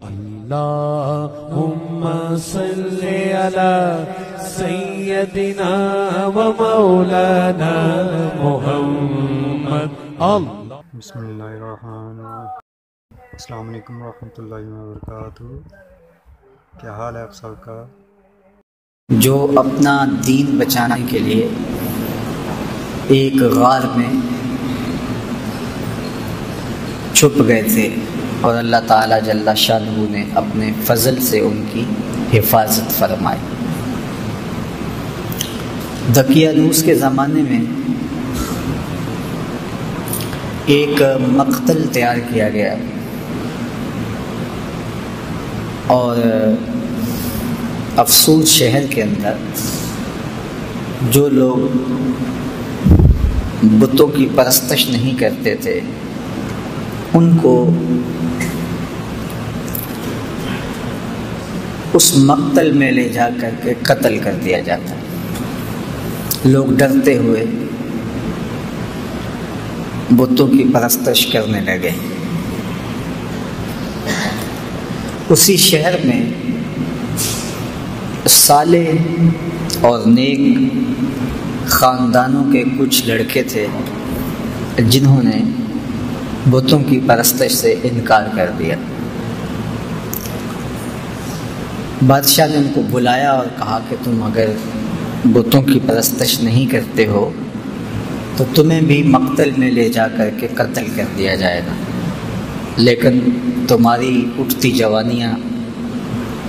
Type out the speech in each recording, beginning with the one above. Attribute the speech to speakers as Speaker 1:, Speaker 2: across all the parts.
Speaker 1: اللهم صل على سيدنا ومولانا محمد
Speaker 2: بسم اللہ الرحمن الرحیم۔ السلام علیکم ورحمۃ اللہ وبرکاتہ۔ کیا حال ہے آپ سب کا؟
Speaker 3: جو اپنا دین بچانے کے لیے ایک غار میں چھپ گئے تھے اور اللہ تعالیٰ جل شانہ نے اپنے فضل سے ان کی حفاظت فرمائی۔ دقیانوس کے زمانے میں ایک مقتل تیار کیا گیا اور افسوس شہر کے اندر جو لوگ بتوں کی پرستش نہیں کرتے تھے ان کو اس مقتل میں لے جا کر کے قتل کر دیا جاتا۔ لوگ ڈرتے ہوئے بتوں کی پرستش کرنے لگے۔ اسی شہر میں صالح اور نیک خاندانوں کے کچھ لڑکے تھے جنہوں نے بتوں کی پرستش سے انکار کر دیا۔ بادشاہ نے ان کو بلایا اور کہا کہ تم اگر بتوں کی پرستش نہیں کرتے ہو تو تمہیں بھی مقتل میں لے جا کر کے قتل کر دیا جائے گا، لیکن تمہاری اٹھتی جوانیاں،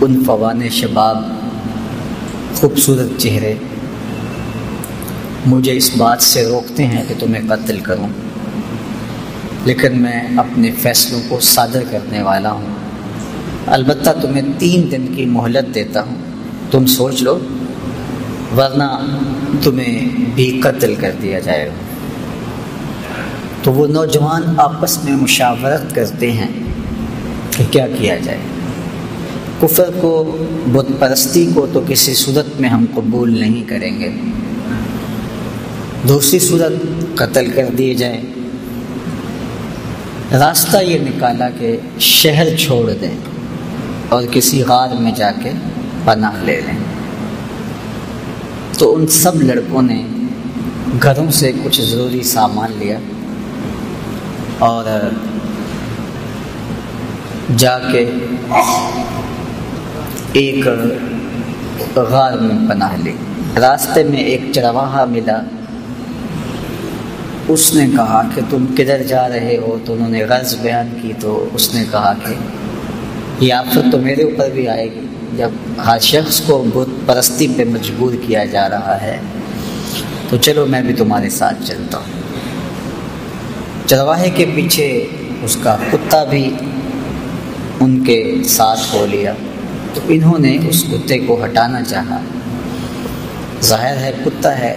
Speaker 3: ان فوان شباب، خوبصورت چہرے مجھے اس بات سے روکتے ہیں کہ تمہیں قتل کروں، لیکن میں اپنے فیصلوں کو صادر کرنے والا ہوں۔ البتہ تمہیں 3 دن کی مہلت دیتا ہوں، تم سوچ لو ورنہ تمہیں بھی قتل کر دیا جائے گا۔ تو وہ نوجوان آپس میں مشاورت کرتے ہیں کہ کیا کیا جائے۔ کفر کو، بت پرستی کو تو کسی صورت میں ہم قبول نہیں کریں گے، دوسری صورت قتل کر دیے جائے۔ راستہ یہ نکالا کہ شہر چھوڑ دیں اور کسی غار میں جا کے پناہ لے لیں۔ تو ان سب لڑکوں نے گھروں سے کچھ ضروری سامان لیا اور جا کے ایک غار میں پناہ لی۔ راستے میں ایک چرواہا ملا، اس نے کہا کہ تم کدھر جا رہے ہو؟ تو انہوں نے غرض بیان کی، تو اس نے کہا کہ یہ آفت تو میرے اوپر بھی آئے گی جب ہر شخص کو بت پرستی پہ مجبور کیا جا رہا ہے، تو چلو میں بھی تمہارے ساتھ چلتا ہوں۔ چرواہے کے پیچھے اس کا کتا بھی ان کے ساتھ ہو لیا، تو انہوں نے اس کتے کو ہٹانا چاہا۔ ظاہر ہے کتا ہے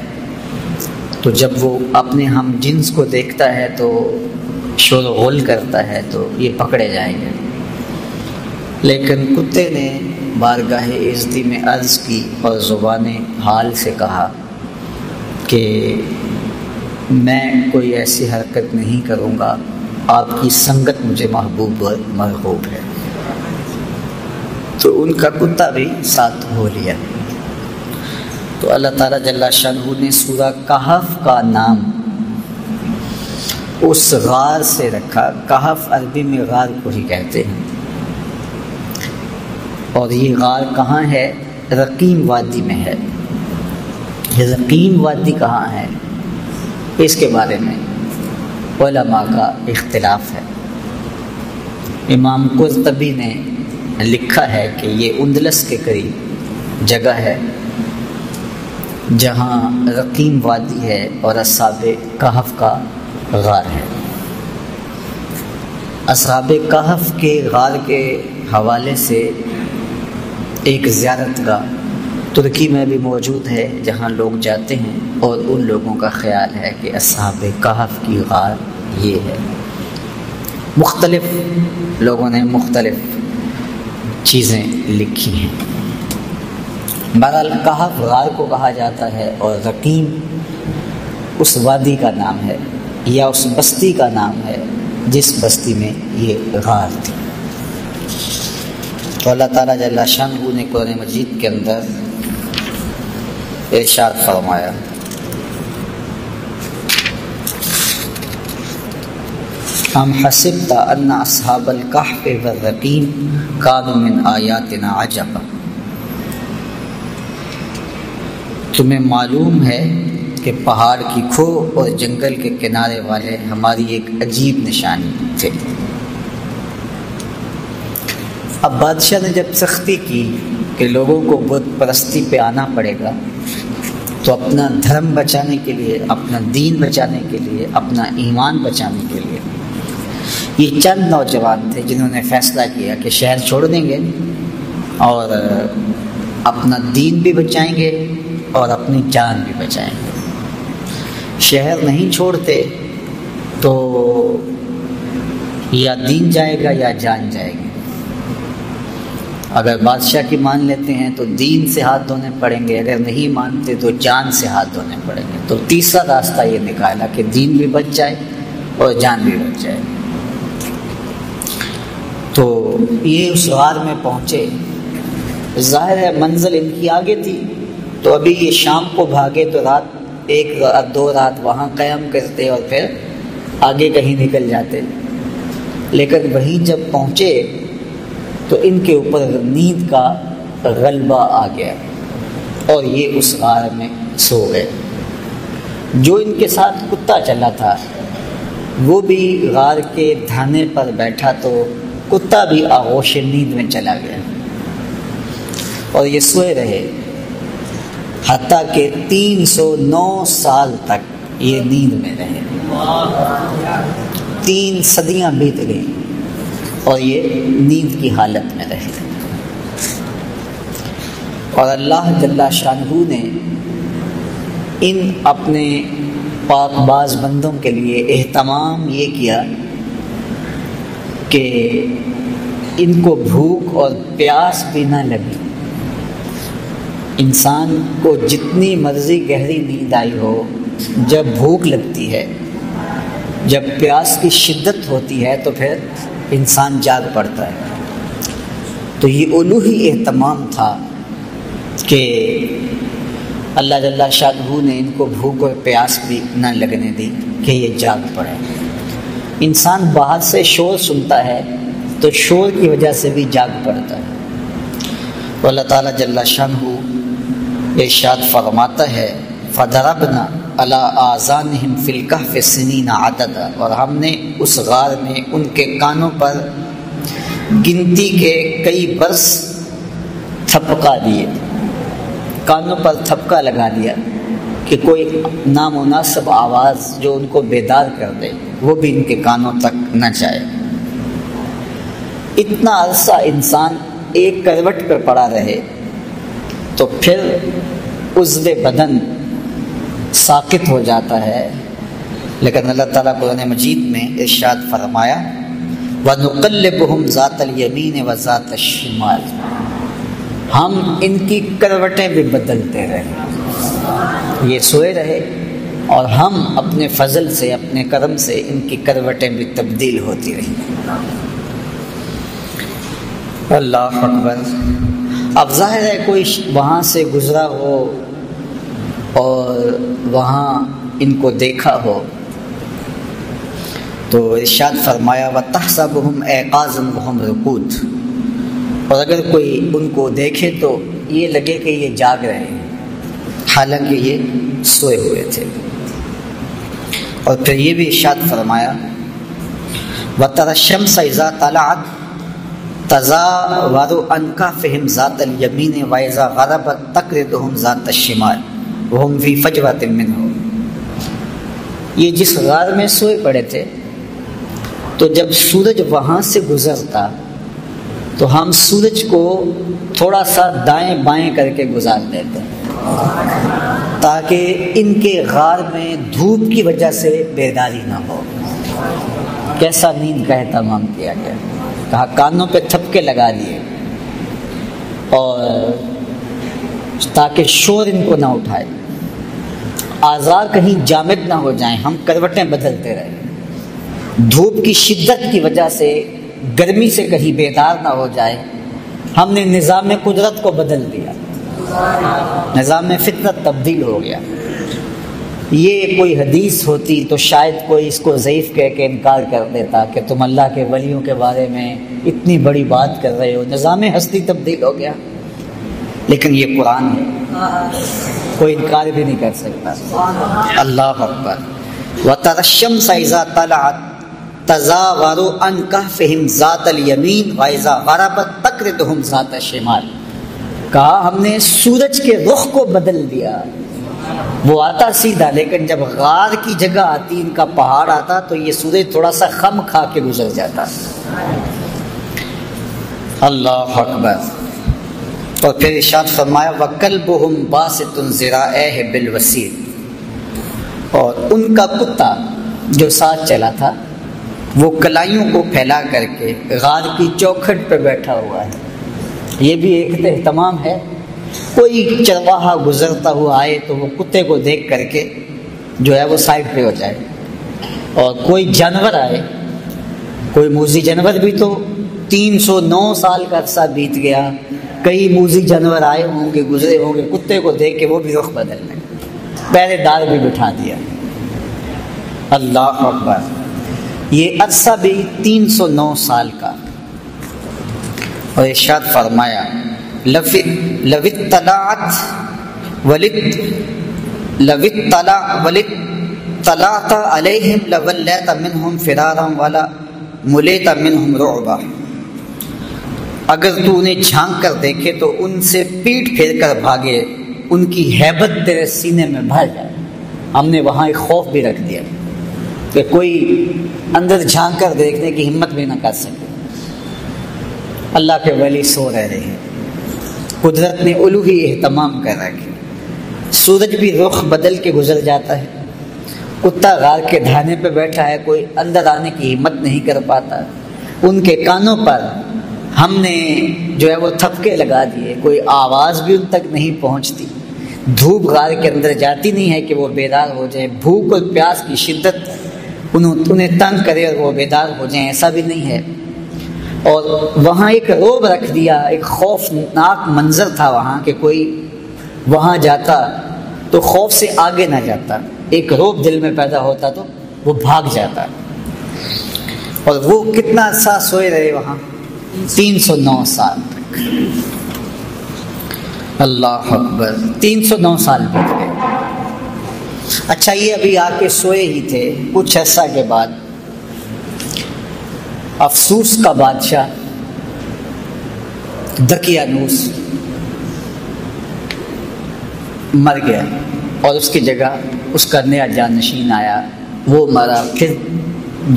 Speaker 3: تو جب وہ اپنے ہم جنس کو دیکھتا ہے تو شور و غل کرتا ہے، تو یہ پکڑے جائیں گے۔ لیکن کتے نے بارگاہ عزتی میں عرض کی اور زبان حال سے کہا کہ میں کوئی ایسی حرکت نہیں کروں گا، آپ کی سنگت مجھے محبوب اور مرغوب ہے۔ تو ان کا کتا بھی ساتھ ہو لیا۔ تو اللہ تعالیٰ جل شانہ نے سورہ کہف کا نام اس غار سے رکھا۔ کہف عربی میں غار کو ہی کہتے ہیں، اور یہ غار کہاں ہے؟ رقیم وادی میں ہے۔ یہ رقیم وادی کہاں ہے اس کے بارے میں علماء کا اختلاف ہے۔ امام قرطبی نے لکھا ہے کہ یہ اندلس کے قریب جگہ ہے جہاں رقیم وادی ہے اور اصحاب کہف کا غار ہے۔ اصحاب کہف کے غار کے حوالے سے ایک زیارت گاہ ترکی میں بھی موجود ہے جہاں لوگ جاتے ہیں، اور ان لوگوں کا خیال ہے کہ اصحاب کہف کی غار یہ ہے۔ مختلف لوگوں نے مختلف چیزیں لکھی ہیں۔ بہرحال کہف غار کو کہا جاتا ہے، اور رقیم اس وادی کا نام ہے یا اس بستی کا نام ہے جس بستی میں یہ غار تھی۔ تو اللہ تعالیٰ جل شانہ نے قرآن مجید کے اندر ارشاد فرمایا ام حسبت ان اصحاب الکہف والرقیم کانوا من آیاتنا عجبا، تمہیں معلوم ہے کہ پہاڑ کی کھو اور جنگل کے کنارے والے ہماری ایک عجیب نشانی تھے۔ اب بادشاہ نے جب سختی کی کہ لوگوں کو بت پرستی پہ آنا پڑے گا، تو اپنا دھرم بچانے کے لیے، اپنا دین بچانے کے لیے، اپنا ایمان بچانے کے لیے یہ چند نوجوان تھے جنہوں نے فیصلہ کیا کہ شہر چھوڑ دیں گے اور اپنا دین بھی بچائیں گے اور اپنی جان بھی بچائیں گے۔ شہر نہیں چھوڑتے تو یا دین جائے گا یا جان جائے گی۔ اگر بادشاہ کی مان لیتے ہیں تو دین سے ہاتھ دھونے پڑیں گے، اگر نہیں مانتے تو جان سے ہاتھ دھونے پڑیں گے۔ تو تیسرا راستہ یہ نکالا کہ دین بھی بچ جائے اور جان بھی بچ جائے۔ تو یہ اس غار میں پہنچے، ظاہر ہے منزل ان کی آگے تھی، تو ابھی یہ شام کو بھاگے تو رات 1 رات 2 رات وہاں قیام کرتے اور پھر آگے کہیں نکل جاتے، لیکن وہیں جب پہنچے تو ان کے اوپر نیند کا غلبہ آ گیا اور یہ اس غار میں سو گئے۔ جو ان کے ساتھ کتا چلا تھا وہ بھی غار کے دھانے پر بیٹھا، تو کتا بھی آغوش نیند میں چلا گیا اور یہ سوئے رہے، حتیٰ کہ 309 سال تک یہ نیند میں رہے۔ 3 صدیاں بیت گئیں اور یہ نیند کی حالت میں رہے۔ اور اللہ جل شانہ نے ان اپنے پاک باز بندوں کے لیے اہتمام یہ کیا کہ ان کو بھوک اور پیاس بھی نہ لگی۔ انسان کو جتنی مرضی گہری نیند آئی ہو، جب بھوک لگتی ہے، جب پیاس کی شدت ہوتی ہے تو پھر انسان جاگ پڑتا ہے۔ تو یہ الوہی اہتمام تھا کہ اللہ جل شانہ نے ان کو بھوک اور پیاس بھی نہ لگنے دی کہ یہ جاگ پڑے۔ انسان باہر سے شور سنتا ہے تو شور کی وجہ سے بھی جاگ پڑتا ہے۔ تو اللہ تعالیٰ جل شانہ ارشاد فرماتا ہے فَضَرَبْنَا عَلَىٰ آذَانِهِمْ فِي الْكَهْفِ سِنِينَ عَدَدًا، اور ہم نے اس غار میں ان کے کانوں پر گنتی کے کئی برس تھپکا دیے، کانوں پر تھپکا لگا دیا کہ کوئی نامناسب آواز جو ان کو بیدار کر دے وہ بھی ان کے کانوں تک نہ جائے۔ اتنا عرصہ انسان ایک کروٹ پر پڑا رہے تو پھر عضو بدن ساقط ہو جاتا ہے، لیکن اللہ تعالیٰ قرآن مجید میں ارشاد فرمایا وَنُقَلِّبُهُمْ ذَاتَ الْيَمِينِ وَذَاتَ الشِّمَالِ، ہم ان کی کروٹیں بھی بدلتے رہے۔ یہ سوئے رہے اور ہم اپنے فضل سے، اپنے کرم سے ان کی کروٹیں بھی تبدیل ہوتی رہیں۔ اللہ اکبر۔ اب ظاہر ہے کوئی وہاں سے گزرا ہو اور وہاں ان کو دیکھا ہو تو ارشاد فرمایا وَتَحْسَبُهُمْ أَيْقَاظًا وَهُمْ رُقُودٌ، اور اگر کوئی ان کو دیکھے تو یہ لگے کہ یہ جاگ رہے ہیں حالانکہ یہ سوئے ہوئے تھے۔ اور پھر یہ بھی ارشاد فرمایا وَتَرَى الشَّمْسَ إِذَا طَلَعَتْ تَزَاوَرُ عَنْ كَهْفِهِمْ ذَاتَ الْيَمِينِ وَإِذَا غَرَبَتْ تَقْرِضُهُمْ ذَاتَ الشِّمَالِ وَهُمْ فِي فَجْوَةٍ مِّنْهُ۔ یہ جس غار میں سوئے پڑے تھے تو جب سورج وہاں سے گزرتا تو ہم سورج کو تھوڑا سا دائیں بائیں کر کے گزار دیتے تاکہ ان کے غار میں دھوپ کی وجہ سے بیداری نہ ہو۔ کیسا نیند کا اہتمام کیا گیا، کہا کانوں پہ تھپکے لگا دیے اور تاکہ شور ان کو نہ اٹھائے، آزار کہیں جامد نہ ہو جائیں، ہم کروٹیں بدلتے رہے، دھوپ کی شدت کی وجہ سے گرمی سے کہیں بیدار نہ ہو جائے ہم نے نظام قدرت کو بدل دیا، نظام فطرت تبدیل ہو گیا۔ یہ کوئی حدیث ہوتی تو شاید کوئی اس کو ضعیف کہہ کے انکار کر دیتا کہ تم اللہ کے ولیوں کے بارے میں اتنی بڑی بات کر رہے ہو، نظام ہستی تبدیل ہو گیا۔ لیکن یہ قرآن ہے، کوئی انکار بھی نہیں کر سکتا۔ اللہ اکبر۔ وَتَرَى الشَّمْسَ إِذَا طَلَعَتْ تَزَاوَرُ عَنْ كَهْفِهِمْ ذَاتَ الْيَمِينِ وَإِذَا غَرَبَتْ تَقْرِضُهُمْ ذَاتَ الشِّمَالِ۔ کہا ہم نے سورج کے رخ کو بدل دیا، وہ آتا سیدھا، لیکن جب غار کی جگہ آتی، ان کا پہاڑ آتا، تو یہ سورج تھوڑا سا خم کھا کے گزر جاتا۔ اللہ اکبر۔ اور پھر ارشاد فرمایا وَكَلْبُهُمْ بَاسِطٌ ذِرَاعَيْهِ بِالْوَسِيدِ، اور ان کا کتا جو ساتھ چلا تھا وہ کلائیوں کو پھیلا کر کے غار کی چوکھٹ پہ بیٹھا ہوا ہے۔ یہ بھی ایک اہتمام ہے، کوئی چرواہا گزرتا ہوا آئے تو وہ کتے کو دیکھ کر کے جو ہے وہ سائڈ پہ ہو جائے، اور کوئی جانور آئے، کوئی موذی جانور بھی تو 309 سال کا عرصہ بیت گیا، کئی موذی جانور آئے ہوں گے، گزرے ہوں گے، کتے کو دیکھ کے وہ بھی رخ بدل لیں، پہرے دار بھی بٹھا دیا۔ اللہ اکبر۔ یہ عرصہ بھی 309 سال کا۔ اور ارشاد فرمایا لو اطلعت علیہم لولیت منہم فرارا ولا ملیت منہم رعبا، اگر تو انہیں جھانک کر دیکھے تو ان سے پیٹ پھیر کر بھاگے، ان کی ہیبت تیرے سینے میں بھر جائے۔ ہم نے وہاں ایک خوف بھی رکھ دیا کہ کوئی اندر جھانک کر دیکھنے کی ہمت بھی نہ کر سکے۔ اللہ کے ولی سو رہے ہیں، قدرت نے الوہی اہتمام کر رکھے، سورج بھی رخ بدل کے گزر جاتا ہے، کتا غار کے دھانے پہ بیٹھا ہے، کوئی اندر آنے کی ہمت نہیں کر پاتا، ان کے کانوں پر ہم نے جو ہے وہ تھپکے لگا دیے، کوئی آواز بھی ان تک نہیں پہنچتی، دھوپ غار کے اندر جاتی نہیں ہے کہ وہ بیدار ہو جائیں، بھوک اور پیاس کی شدت انہیں تنگ کرے اور وہ بیدار ہو جائیں، ایسا بھی نہیں ہے۔ اور وہاں ایک رعب رکھ دیا، ایک خوفناک منظر تھا وہاں کہ کوئی وہاں جاتا تو خوف سے آگے نہ جاتا، ایک رعب دل میں پیدا ہوتا تو وہ بھاگ جاتا۔ اور وہ کتنا عرصہ سوئے رہے وہاں، 309 سال تک۔ اللہ اکبر، 309 سال بیت گئے۔ اچھا، یہ ابھی آ کے سوئے ہی تھے، کچھ عرصہ کے بعد افسوس کا بادشاہ دقیانوس مر گیا، اور اس کی جگہ اس کا نیا جانشین آیا، وہ مرا، پھر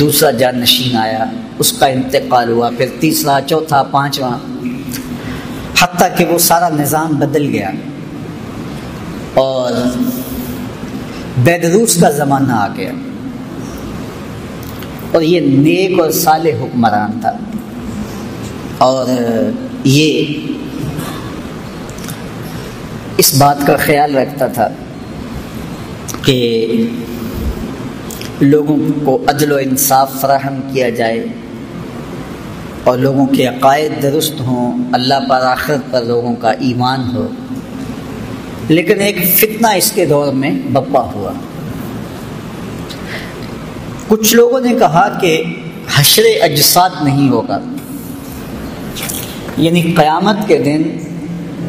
Speaker 3: دوسرا جانشین آیا، اس کا انتقال ہوا، پھر تیسرا، چوتھا، پانچواں، حتیٰ کہ وہ سارا نظام بدل گیا، اور بیدروس کا زمانہ آ گیا، اور یہ نیک اور صالح حکمران تھا، اور یہ اس بات کا خیال رکھتا تھا کہ لوگوں کو عدل و انصاف فراہم کیا جائے اور لوگوں کے عقائد درست ہوں، اللہ پر آخرت پر لوگوں کا ایمان ہو۔ لیکن ایک فتنہ اس کے دور میں برپا ہوا۔ کچھ لوگوں نے کہا کہ حشر اجساد نہیں ہوگا، یعنی قیامت کے دن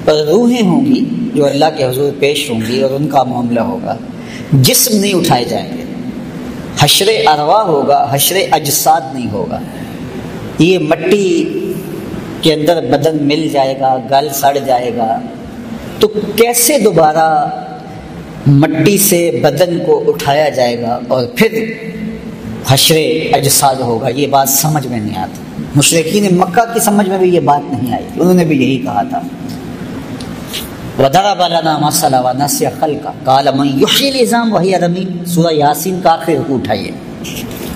Speaker 3: روحیں ہوں گی جو اللہ کے حضور پیش ہوں گی اور ان کا معاملہ ہوگا، جسم نہیں اٹھائے جائیں گے، حشر ارواح ہوگا، حشر اجساد نہیں ہوگا۔ یہ مٹی کے اندر بدن مل جائے گا، گل سڑ جائے گا، تو کیسے دوبارہ مٹی سے بدن کو اٹھایا جائے گا اور پھر حشر اجساد ہوگا؟ یہ بات سمجھ میں نہیں آتی۔ مشرکین مکہ کی سمجھ میں بھی یہ بات نہیں آئی، انہوں نے بھی یہی کہا تھا وَضَرَبَ لَنَا مَثَلًا وَنَسِيَ خَلْقَهُ قَالَ مَن يُحْيِي الْعِظَامَ وَهِيَ رَمِيمٌ۔ سورہ یاسین کا آخر رکوع اٹھائیے۔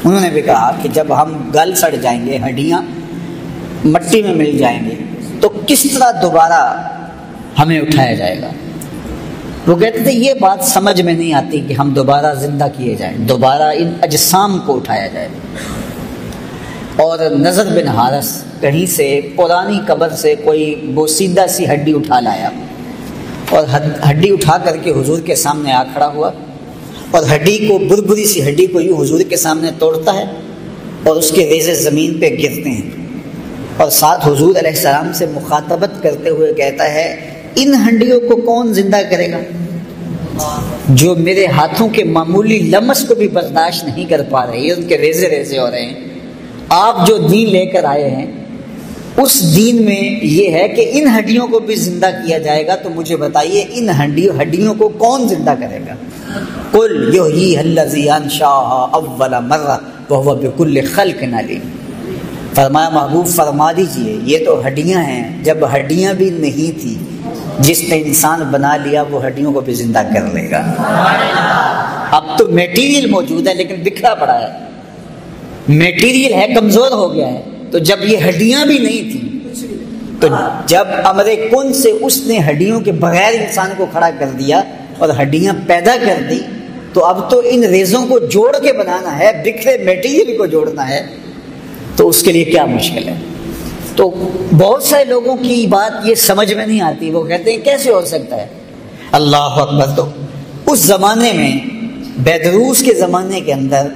Speaker 3: انہوں نے بھی کہا کہ جب ہم گل سڑ جائیں گے، ہڈیاں مٹی میں مل جائیں گے، تو کس طرح دوبارہ ہمیں اٹھایا جائے گا؟ وہ کہتے تھے یہ بات سمجھ میں نہیں آتی کہ ہم دوبارہ زندہ کیے جائیں، دوبارہ ان اجسام کو اٹھایا جائے۔ اور نضر بن حارث کہیں سے پرانی قبر سے کوئی بوسیدہ سی ہڈی اٹھا لایا اور ہڈی اٹھا کر کے حضور کے سامنے آ کھڑا ہوا اور ہڈی کو بربری سی ہڈی کو یوں حضور کے سامنے توڑتا ہے اور اس کے ریزے زمین پہ گرتے ہیں اور ساتھ حضور علیہ السلام سے مخاطبت کرتے ہوئے کہتا ہے ان ہڈیوں کو کون زندہ کرے گا جو میرے ہاتھوں کے معمولی لمس کو بھی برداشت نہیں کر پا رہی، ان کے ریزے ریزے ہو رہے ہیں۔ آپ جو دین لے کر آئے ہیں اس دین میں یہ ہے کہ ان ہڈیوں کو بھی زندہ کیا جائے گا، تو مجھے بتائیے ان ہڈیوں کو کون زندہ کرے گا؟ قل یحییھا الذی انشأھا اول مرہ وہو بکل خلق علیم۔ فرمایا محبوب فرما دیجئے یہ تو ہڈیاں ہیں، جب ہڈیاں بھی نہیں تھی جس نے انسان بنا لیا وہ ہڈیوں کو بھی زندہ کر لے گا۔ اب تو میٹیریل موجود ہے لیکن بکھرا پڑا ہے، میٹیریل ہے کمزور ہو گیا ہے، تو جب یہ ہڈیاں بھی نہیں تھیں تو جب امر کن سے اس نے ہڈیوں کے بغیر انسان کو کھڑا کر دیا اور ہڈیاں پیدا کر دی، تو اب تو ان ریزوں کو جوڑ کے بنانا ہے، بکھرے میٹیریل کو جوڑنا ہے، تو اس کے لیے کیا مشکل ہے؟ تو بہت سارے لوگوں کی بات یہ سمجھ میں نہیں آتی، وہ کہتے ہیں کیسے ہو سکتا ہے؟ اللہ اکبر۔ تو اس زمانے میں بیدروس کے زمانے کے اندر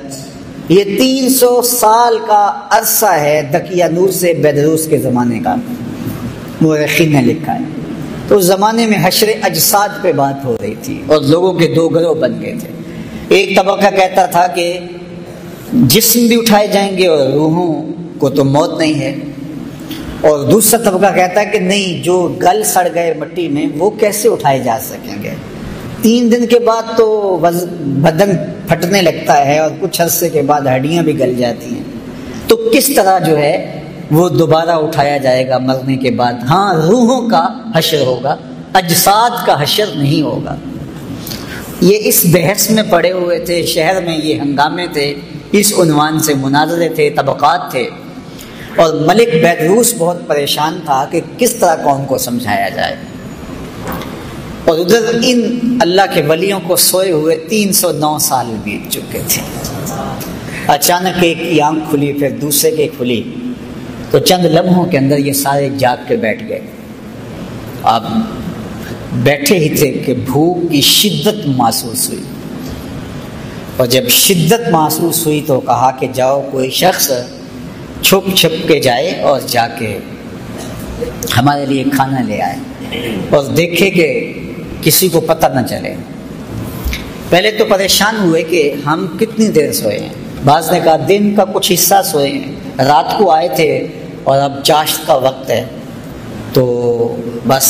Speaker 3: یہ 300 سال کا عرصہ ہے دقیانوس سے بیدروس کے زمانے کا، مورخین نے لکھا ہے۔ تو اس زمانے میں حشر اجساد پہ بات ہو رہی تھی اور لوگوں کے دو گروہ بن گئے تھے۔ ایک طبقہ کہتا تھا کہ جسم بھی اٹھائے جائیں گے اور روحوں کو تو موت نہیں ہے، اور دوسرا طبقہ کہتا ہے کہ نہیں، جو گل سڑ گئے مٹی میں وہ کیسے اٹھائے جا سکیں گے، 3 دن کے بعد تو بدن پھٹنے لگتا ہے اور کچھ عرصے کے بعد ہڈیاں بھی گل جاتی ہیں، تو کس طرح جو ہے وہ دوبارہ اٹھایا جائے گا مرنے کے بعد؟ ہاں روحوں کا حشر ہوگا، اجساد کا حشر نہیں ہوگا۔ یہ اس بحث میں پڑے ہوئے تھے، شہر میں یہ ہنگامے تھے، اس عنوان سے مناظرے تھے، طبقات تھے، اور ملک بیدروس بہت پریشان تھا کہ کس طرح قوم کو سمجھایا جائے، اور ادھر ان اللہ کے ولیوں کو سوئے ہوئے 309 سال بیت چکے تھے۔ اچانک ایک کی آنکھ کھلی، پھر دوسرے کی کھلی، تو چند لمحوں کے اندر یہ سارے جاگ کے بیٹھ گئے۔ اب بیٹھے ہی تھے کہ بھوک کی شدت محسوس ہوئی، اور جب شدت محسوس ہوئی تو کہا کہ جاؤ کوئی شخص چھپ چھپ کے جائے اور جا کے ہمارے لیے کھانا لے آئے اور دیکھے کہ کسی کو پتہ نہ چلے۔ پہلے تو پریشان ہوئے کہ ہم کتنی دیر سوئے ہیں، بعض نے کہا دن کا کچھ حصہ سوئے ہیں، رات کو آئے تھے اور اب چاشت کا وقت ہے تو بس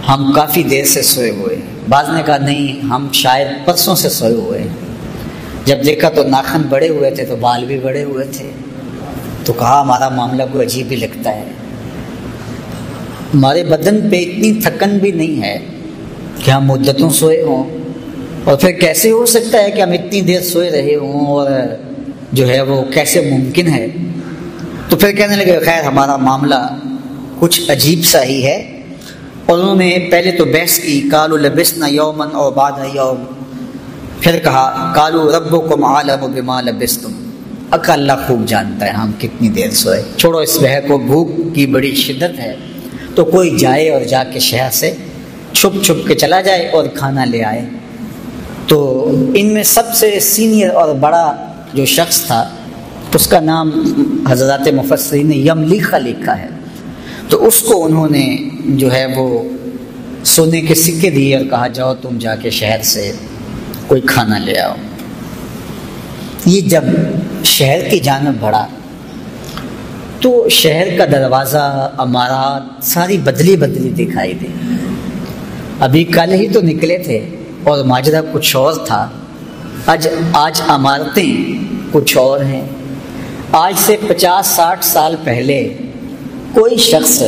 Speaker 3: ہم کافی دیر سے سوئے ہوئے ہیں۔ بعض نے کہا نہیں، ہم شاید پرسوں سے سوئے ہوئے ہیں۔ جب دیکھا تو ناخن بڑے ہوئے تھے تو بال بھی بڑے ہوئے تھے، تو کہا ہمارا معاملہ کوئی عجیب ہی لگتا ہے، ہمارے بدن پہ اتنی تھکن بھی نہیں ہے کہ ہم مدتوں سوئے ہوں، اور پھر کیسے ہو سکتا ہے کہ ہم اتنی دیر سوئے رہے ہوں، اور جو ہے وہ کیسے ممکن ہے؟ تو پھر کہنے لگے خیر ہمارا معاملہ کچھ عجیب سا ہی ہے، اور انہوں نے پہلے تو بحث کی، قالوا لبسنا یوما او بعد یوم، پھر کہا قالوا ربکم اعلم بما لبستم، اللہ خوب جانتا ہے ہم کتنی دیر سوئے، چھوڑو اس بحث کو، بھوک کی بڑی شدت ہے تو کوئی جائے اور جا کے شہر سے چھپ چھپ کے چلا جائے اور کھانا لے آئے۔ تو ان میں سب سے سینئر اور بڑا جو شخص تھا اس کا نام حضرات مفسرین نے یملیخہ لکھا ہے، تو اس کو انہوں نے جو ہے وہ سونے کے سکے دیے اور کہا جاؤ تم جا کے شہر سے کوئی کھانا لے آؤ۔ یہ جب شہر کی جانب بڑھا تو شہر کا دروازہ، عمارات ساری بدلی بدلی دکھائی دی۔ ابھی کل ہی تو نکلے تھے اور ماجرا کچھ اور تھا، آج عمارتیں کچھ اور ہیں۔ آج سے 50-60 سال پہلے کوئی شخص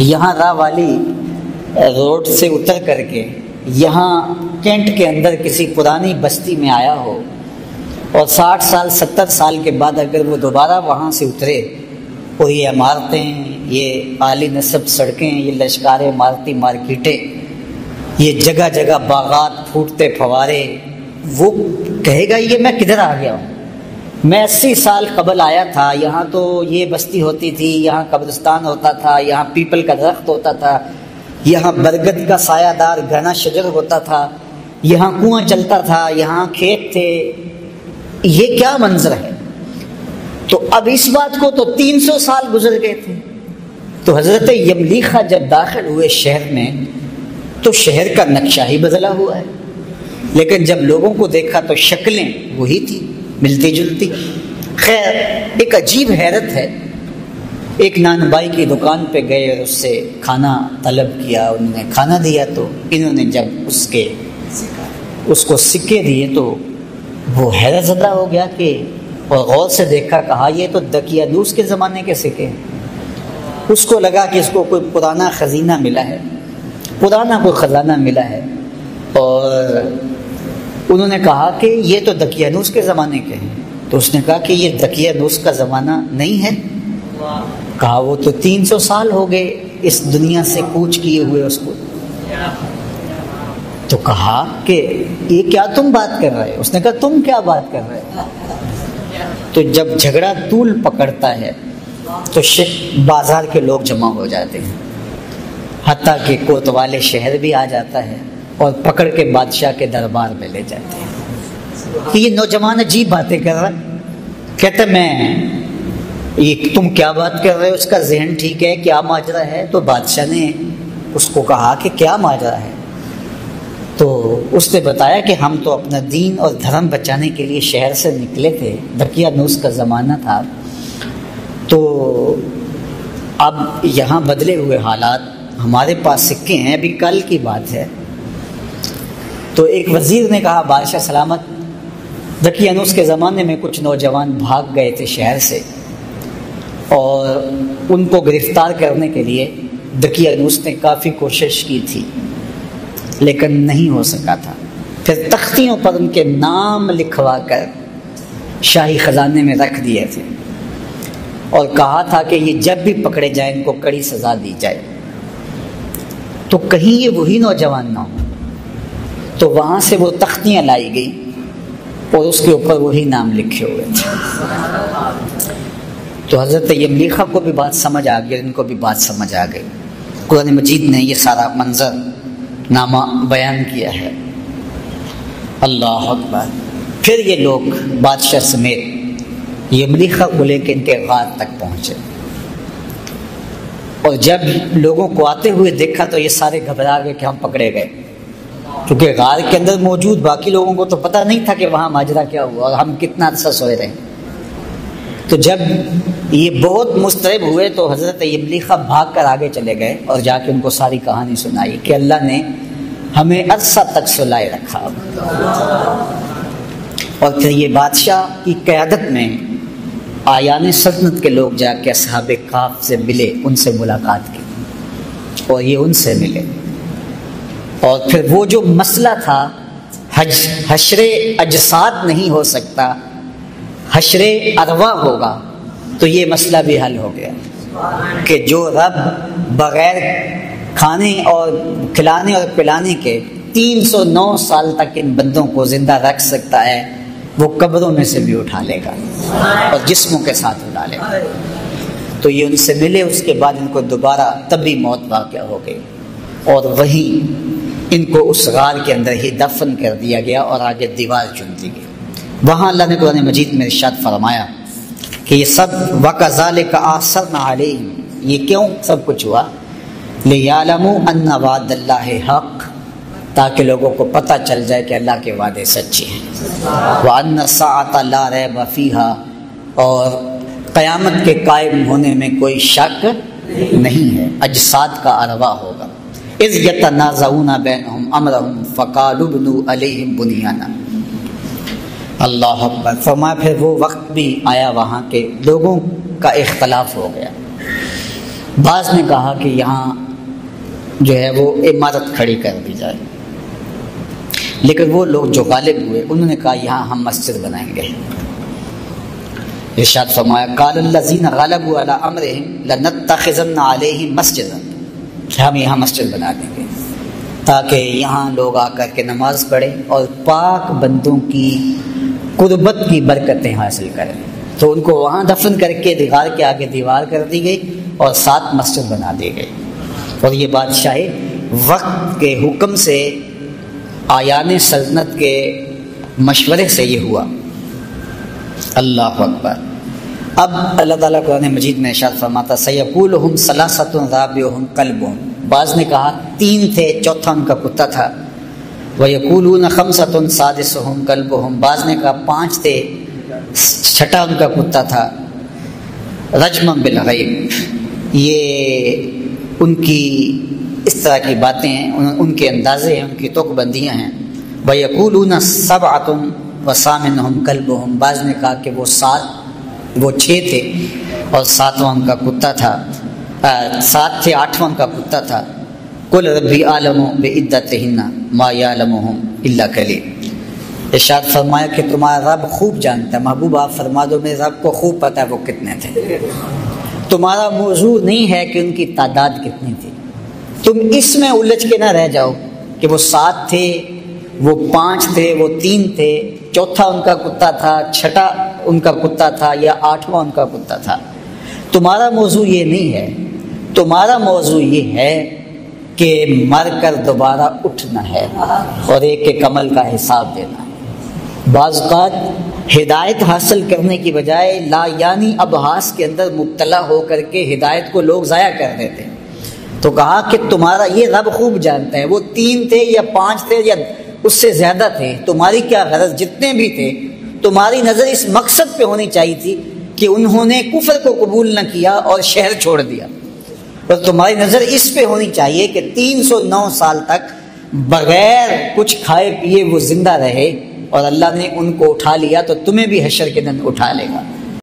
Speaker 3: یہاں راہ والی روڈ سے اتر کر کے یہاں کینٹ کے اندر کسی پرانی بستی میں آیا ہو، اور 60 سال 70 سال کے بعد اگر وہ دوبارہ وہاں سے اترے اور یہ عمارتیں، یہ اعلی نسب سڑکیں، یہ لشکار عمارتی مارکیٹیں، یہ جگہ جگہ باغات، پھوٹتے پھوارے، وہ کہے گا یہ میں کدھر آ گیا ہوں، میں 80 سال قبل آیا تھا، یہاں تو یہ بستی ہوتی تھی، یہاں قبرستان ہوتا تھا، یہاں پیپل کا درخت ہوتا تھا، یہاں برگد کا سایہ دار گھنا شجر ہوتا تھا، یہاں کنواں چلتا تھا، یہاں کھیت تھے، یہ کیا منظر ہے؟ تو اب اس بات کو تو 300 سال گزر گئے تھے۔ تو حضرت یملیخہ جب داخل ہوئے شہر میں تو شہر کا نقشہ ہی بدلا ہوا ہے، لیکن جب لوگوں کو دیکھا تو شکلیں وہی تھی، ملتی جلتی۔ خیر، ایک عجیب حیرت ہے، ایک نان بائی کی دکان پہ گئے اور اس سے کھانا طلب کیا، انہوں نے کھانا دیا تو انہوں نے جب اس کو سکے دیے تو وہ حیرت زدہ ہو گیا کہ، اور غور سے دیکھا، کہا یہ تو دقیانوس کے زمانے کے سکے ہیں۔ اس کو لگا کہ اس کو کوئی پرانا خزینہ ملا ہے، پرانا کوئی خزانہ ملا ہے، اور انہوں نے کہا کہ یہ تو دقیانوس کے زمانے کے ہیں۔ تو اس نے کہا کہ یہ دقیانوس کا زمانہ نہیں ہے۔ کہا وہ تو 300 سال ہو گئے اس دنیا سے کوچ کیے ہوئے اس کو۔ تو کہا کہ یہ کیا تم بات کر رہے؟ اس نے کہا تم کیا بات کر رہے؟ تو جب جھگڑا طول پکڑتا ہے تو بازار کے لوگ جمع ہو جاتے ہیں، حتیٰ کہ کوتوالے شہر بھی آ جاتا ہے اور پکڑ کے بادشاہ کے دربار میں لے جاتے ہیں کہ یہ نوجوان عجیب باتیں کر رہا ہے۔ کہتے میں یہ تم کیا بات کر رہے ہو، اس کا ذہن ٹھیک ہے، کیا ماجرا ہے؟ تو بادشاہ نے اس کو کہا کہ کیا ماجرا ہے؟ تو اس نے بتایا کہ ہم تو اپنا دین اور دھرم بچانے کے لیے شہر سے نکلے تھے، دقیانوس کا زمانہ تھا، تو اب یہاں بدلے ہوئے حالات، ہمارے پاس سکے ہیں، ابھی کل کی بات ہے۔ تو ایک وزیر نے کہا بادشاہ سلامت، دقیانوس کے زمانے میں کچھ نوجوان بھاگ گئے تھے شہر سے، اور ان کو گرفتار کرنے کے لیے دقیانوس نے کافی کوشش کی تھی لیکن نہیں ہو سکا تھا۔ پھر تختیوں پر ان کے نام لکھوا کر شاہی خزانے میں رکھ دیے تھے اور کہا تھا کہ یہ جب بھی پکڑے جائیں ان کو کڑی سزا دی جائے، تو کہیں یہ وہی نوجوان نہ ہو۔ تو وہاں سے وہ تختیاں لائی گئی اور اس کے اوپر وہی نام لکھے ہوئے تھے۔ تو حضرت یملیخہ کو بھی بات سمجھ آ گئی، ان کو بھی بات سمجھ آ گئی۔ قرآن مجید نے یہ سارا منظر نامہ بیان کیا ہے۔ اللہ اکبر۔ پھر یہ لوگ بادشاہ سمیت یملیخہ کو لے کے ان کے غار تک پہنچے، اور جب لوگوں کو آتے ہوئے دیکھا تو یہ سارے گھبرا گئے کہ ہم پکڑے گئے، کیونکہ غار کے اندر موجود باقی لوگوں کو تو پتہ نہیں تھا کہ وہاں ماجرا کیا ہوا اور ہم کتنا عرصہ سوئے رہے۔ تو جب یہ بہت مضطرب ہوئے تو حضرت یملیخہ بھاگ کر آگے چلے گئے اور جا کے ان کو ساری کہانی سنائی کہ اللہ نے ہمیں عرصہ تک سلائے رکھا۔ اور پھر یہ بادشاہ کی قیادت میں آیان سلطنت کے لوگ جا کے اصحاب کہف سے ملے، ان سے ملاقات کی اور یہ ان سے ملے، اور پھر وہ جو مسئلہ تھا حشر اجساد نہیں ہو سکتا، حشر ارواح ہوگا، تو یہ مسئلہ بھی حل ہو گیا کہ جو رب بغیر کھانے اور کھلانے اور پلانے کے 309 سال تک ان بندوں کو زندہ رکھ سکتا ہے، وہ قبروں میں سے بھی اٹھا لے گا اور جسموں کے ساتھ اٹھا لے گا۔ تو یہ ان سے ملے، اس کے بعد ان کو دوبارہ طبی موت واقع ہو گئی اور وہیں ان کو اس غار کے اندر ہی دفن کر دیا گیا اور آگے دیوار چن دی گئی۔ وہاں اللہ نے قرآن مجید میں ارشاد فرمایا کہ یہ سب وَكَذَلِكَ أَعْثَرْنَا عَلَيْهِمْ، یہ کیوں سب کچھ ہوا؟ لِيَعْلَمُوا أَنَّ وَعْدَ اللَّهِ حَقٌّ، تاکہ لوگوں کو پتہ چل جائے کہ اللہ کے وعدے سچے ہیں، وَأَنَّ السَّاعَةَ لَا رَيْبَ فِيهَا، اور قیامت کے قائم ہونے میں کوئی شک نہیں ہے، اجساد کا ارواح ہوگا۔ اذ یتنازعون بینہم امرہم فقالوا ابنوا علیہم بنیانا۔ اللہ اکبر۔ فرمایا پھر وہ وقت بھی آیا وہاں کے لوگوں کا اختلاف ہو گیا، بعض نے کہا کہ یہاں جو ہے وہ عمارت کھڑی کر دی جائے، لیکن وہ لوگ جو غالب ہوئے انہوں نے کہا یہاں ہم مسجد بنائیں گے۔ ارشاد فرمایا قال الذین غلبوا علی امرہم لنتخذن علیہم مسجدا، ہم یہاں مسجد بنا دیں گے تاکہ یہاں لوگ آ کر کے نماز پڑھیں اور پاک بندوں کی قربت کی برکتیں حاصل کریں۔ تو ان کو وہاں دفن کر کے غار کے آگے دیوار کر دی گئی اور 7 مسجد بنا دی گئی، اور یہ بادشاہ وقت کے حکم سے، آیان سلطنت کے مشورے سے یہ ہوا۔ اللہ اکبر۔ اب اللہ تعالیٰ قرآن مجید میں ارشاد فرماتا سیقولہم ثلاثۃ رابعہم کلبہم، بعض نے کہا 3 تھے چوتھا ان کا کتا تھا، ویقولون خمسۃ سادسہم کلبہم، بعض نے کہا 5 تھے چھٹا ان کا کتا تھا، رجما بالغیب۔ یہ ان کی اس طرح کی باتیں ہیں، ان کے اندازے ہیں، ان کی توک بندیاں ہیں۔ ویقولون سبعۃ وثامنہم کلبہم، بعض نے کہا کہ وہ 6 تھے اور 7واں ان کا کتا تھا، 7 تھے 8واں ان کا کتا تھا۔ قل ربی اعلم بعدتہن ما یعلمہم الا قلیل۔ ارشاد فرمایا کہ تمہارا رب خوب جانتا ہے، محبوب آپ فرما دو میرے رب کو خوب پتہ ہے وہ کتنے تھے۔ تمہارا موضوع نہیں ہے کہ ان کی تعداد کتنی تھی، تم اس میں الجھ کے نہ رہ جاؤ کہ وہ 7 تھے، وہ 5 تھے، وہ 3 تھے، چوتھا ان کا کتا تھا، چھٹا ان کا کتا تھا، یا 8واں ان کا کتا تھا۔ تمہارا موضوع یہ نہیں ہے، تمہارا موضوع یہ ہے کہ مر کر دوبارہ اٹھنا ہے اور ایک ایک عمل کا حساب دینا ہے۔ بعض اوقات ہدایت حاصل کرنے کی بجائے لا یعنی ابحاث کے اندر مبتلا ہو کر کے ہدایت کو لوگ ضائع کر دیتے ہیں۔ تو کہا کہ تمہارا یہ رب خوب جانتا ہے، وہ 3 تھے یا 5 تھے یا اس سے زیادہ تھے، تمہاری کیا غرض، جتنے بھی تھے تمہاری نظر اس مقصد پہ ہونی چاہیے تھی کہ انہوں نے کفر کو قبول نہ کیا اور شہر چھوڑ دیا، اور تمہاری نظر اس پہ ہونی چاہیے کہ 309 سال تک بغیر کچھ کھائے پیے وہ زندہ رہے اور اللہ نے ان کو اٹھا لیا، تو تمہیں بھی حشر کے دن اٹھا لے گا۔